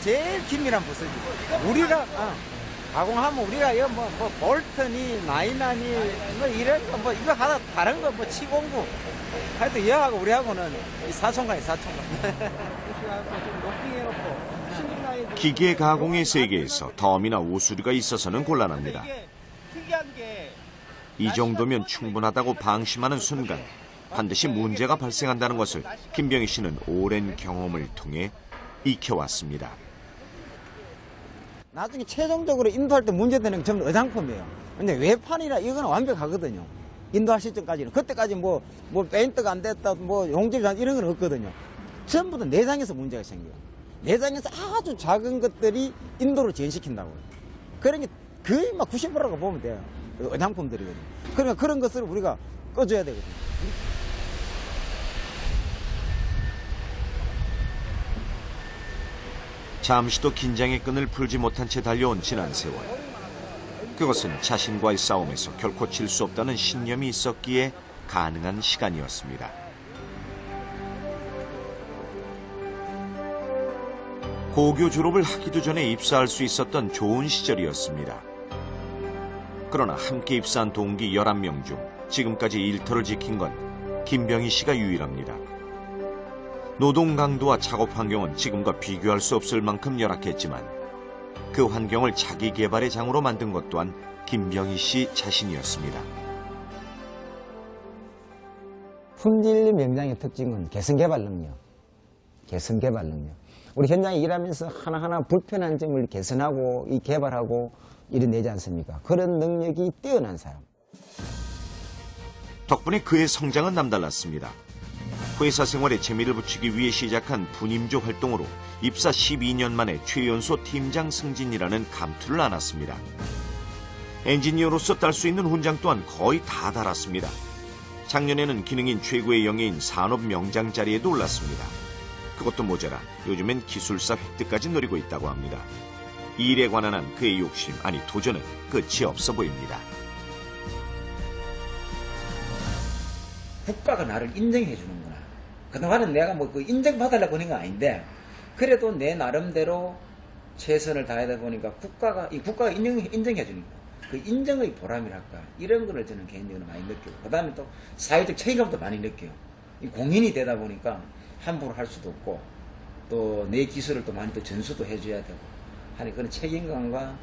제일 긴밀한 부서지. 우리가 가공하면 우리가 이거 뭐 볼트니 나이나니 뭐 이런 거 뭐 이거 하나 다른 거 뭐 치공구 하여튼 얘하고 우리하고는 이 사촌간이 사촌간. 기계 가공의 세계에서 덤이나 오수리가 있어서는 곤란합니다. 이 정도면 충분하다고 방심하는 순간 반드시 문제가 발생한다는 것을 김병희 씨는 오랜 경험을 통해 익혀왔습니다. 나중에 최종적으로 인도할 때 문제되는 게 전부 의상품이에요. 근데 외판이라 이거는 완벽하거든요. 인도할 시점까지는. 그때까지 뭐 페인트가 안 됐다, 뭐 용접이 이런 건 없거든요. 전부 다 내장에서 문제가 생겨요. 내장에서 아주 작은 것들이 인도를 지연시킨다고요. 그러니 거의 막 90%라고 보면 돼요. 의상품들이거든요. 그러니까 그런 것을 우리가 꺼줘야 되거든요. 잠시도 긴장의 끈을 풀지 못한 채 달려온 지난 세월. 그것은 자신과의 싸움에서 결코 질 수 없다는 신념이 있었기에 가능한 시간이었습니다. 고교 졸업을 하기도 전에 입사할 수 있었던 좋은 시절이었습니다. 그러나 함께 입사한 동기 11명 중 지금까지 일터를 지킨 건 김병희 씨가 유일합니다. 노동 강도와 작업 환경은 지금과 비교할 수 없을 만큼 열악했지만 그 환경을 자기 개발의 장으로 만든 것 또한 김병희 씨 자신이었습니다. 품질 명장의 특징은 개선개발 능력. 개선개발 능력. 우리 현장에 일하면서 하나하나 불편한 점을 개선하고 개발하고 이뤄내지 않습니까? 그런 능력이 뛰어난 사람. 덕분에 그의 성장은 남달랐습니다. 회사 생활에 재미를 붙이기 위해 시작한 분임조 활동으로 입사 12년 만에 최연소 팀장 승진이라는 감투를 안았습니다. 엔지니어로서 딸 수 있는 훈장 또한 거의 다 달았습니다. 작년에는 기능인 최고의 영예인 산업 명장 자리에도 올랐습니다. 그것도 모자라 요즘엔 기술사 획득까지 노리고 있다고 합니다. 이 일에 관한 한 그의 욕심, 아니 도전은 끝이 없어 보입니다. 국가가 나를 인정해 주는구나. 그동안은 내가 뭐 그 인정받으려고 하는 건 아닌데 그래도 내 나름대로 최선을 다하다 보니까 국가가 인정해 주니까 그 인정의 보람이랄까 이런 거를 저는 개인적으로 많이 느끼고 그다음에 또 사회적 책임감도 많이 느껴요. 공인이 되다 보니까 함부로 할 수도 없고 또 내 기술을 또 많이 또 전수도 해줘야 되고 하니 그런 책임감과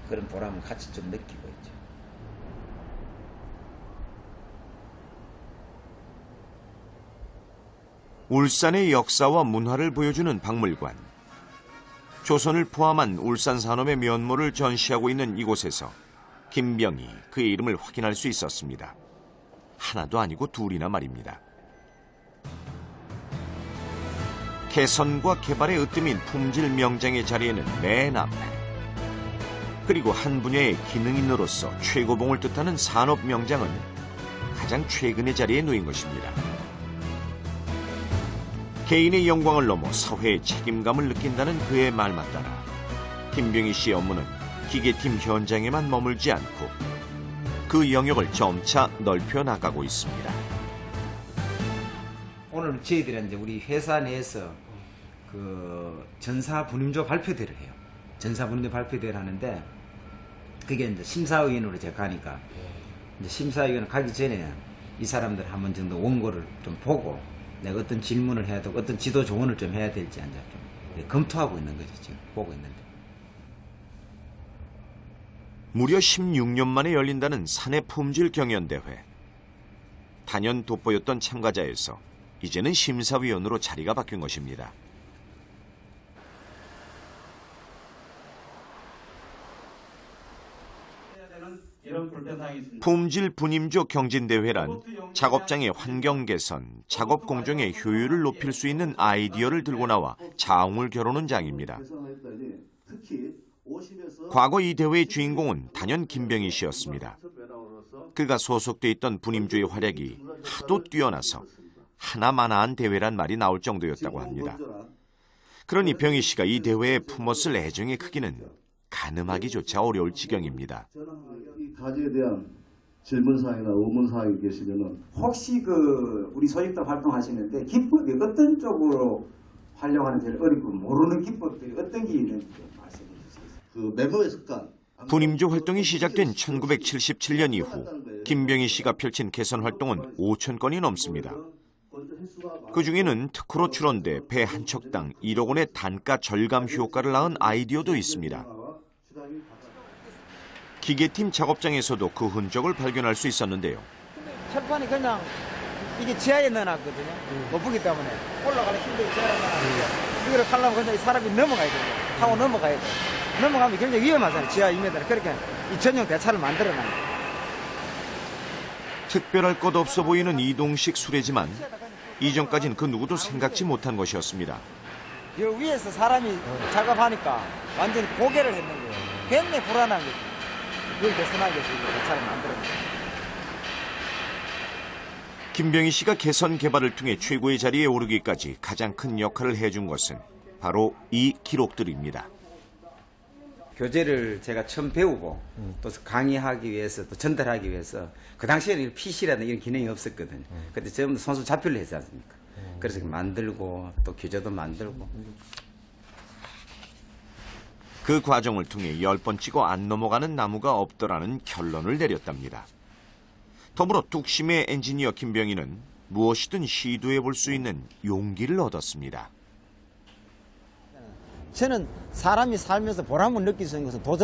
그런 보람을 같이 좀 느끼고 있죠. 울산의 역사와 문화를 보여주는 박물관. 조선을 포함한 울산 산업의 면모를 전시하고 있는 이곳에서 김병희, 그의 이름을 확인할 수 있었습니다. 하나도 아니고 둘이나 말입니다. 개선과 개발의 으뜸인 품질 명장의 자리에는 맨 앞에, 그리고 한 분야의 기능인으로서 최고봉을 뜻하는 산업 명장은 가장 최근의 자리에 놓인 것입니다. 개인의 영광을 넘어 사회의 책임감을 느낀다는 그의 말만 따라 김병희 씨의 업무는 기계팀 현장에만 머물지 않고 그 영역을 점차 넓혀 나가고 있습니다. 오늘 저희들은 이제 우리 회사 내에서 그 전사 분임조 발표대를 해요. 전사 분임조 발표대를 하는데 그게 이제 심사위원으로 제가 가니까 이제 심사위원 가기 전에 이 사람들 한 번 정도 원고를 좀 보고 내가 어떤 질문을 해야 되고 어떤 지도 조언을 좀 해야 될지 좀 검토하고 있는 거죠. 지금 보고 있는데. 무려 16년 만에 열린다는 사내 품질 경연대회. 단연 돋보였던 참가자에서 이제는 심사위원으로 자리가 바뀐 것입니다. 품질 분임조 경진대회란 작업장의 환경 개선, 작업 공정의 효율을 높일 수 있는 아이디어를 들고 나와 자웅을 겨루는 장입니다. 과거 이 대회의 주인공은 단연 김병희 씨였습니다. 그가 소속돼 있던 분임조의 활약이 하도 뛰어나서 하나마나한 대회란 말이 나올 정도였다고 합니다. 그러니 병희 씨가 이 대회에 품었을 애정의 크기는 가늠하기조차 어려울 지경입니다. 이 과제에 대한 질문사항이나 의문사항이 계시면은 혹시 우리 소집단 활동하시는데 기법이 어떤 쪽으로 활용하는 제일 어렵고 모르는 기법들이 어떤 게 있는지 좀 말씀해 주세요. 그 메모의 습관. 분임조 활동이 시작된 1977년 이후 김병희 씨가 펼친 개선 활동은 5천 건이 넘습니다. 그중에는 특허로 출원돼 배 한 척당 1억 원의 단가 절감 효과를 낳은 아이디어도 있습니다. 기계팀 작업장에서도 그 흔적을 발견할 수 있었는데요. 철판이 그냥 이게 지하에 넣어놨거든요. 못 보기 때문에 올라가는 힘들게 지하에 넣어놨는데 이거를 하려면 그냥 이 사람이 넘어가야 돼요. 타고 넘어가야 돼요. 넘어가면 굉장히 위험하잖아요. 지하 2m는. 그러니까 이 전용 대차를 만들어놔요. 특별할 것 없어 보이는 이동식 수레지만 이전까진 그 누구도 생각지 못한 것이었습니다. 이 위에서 사람이 작업하니까 완전히 고개를 했는 거예요. 굉장히 불안한 거죠. 그걸 개선하기 위해서 이 대차를 만들어놨어요. 김병희 씨가 개선 개발을 통해 최고의 자리에 오르기까지 가장 큰 역할을 해준 것은 바로 이 기록들입니다. 교재를 제가 처음 배우고 또 강의하기 위해서 또 전달하기 위해서 그 당시에는 PC라는 이런 기능이 없었거든요. 그때 전부 손수 자필로 했지 않습니까? 그래서 만들고 또 교재도 만들고. 그 과정을 통해 10번 찍어 안 넘어가는 나무가 없더라는 결론을 내렸답니다. 더불어 뚝심의 엔지니어 김병희는 무엇이든 시도해 볼 수 있는 용기를 얻었습니다. 저는 사람이 살면서 보람을 느낄 수 있는 것은 도전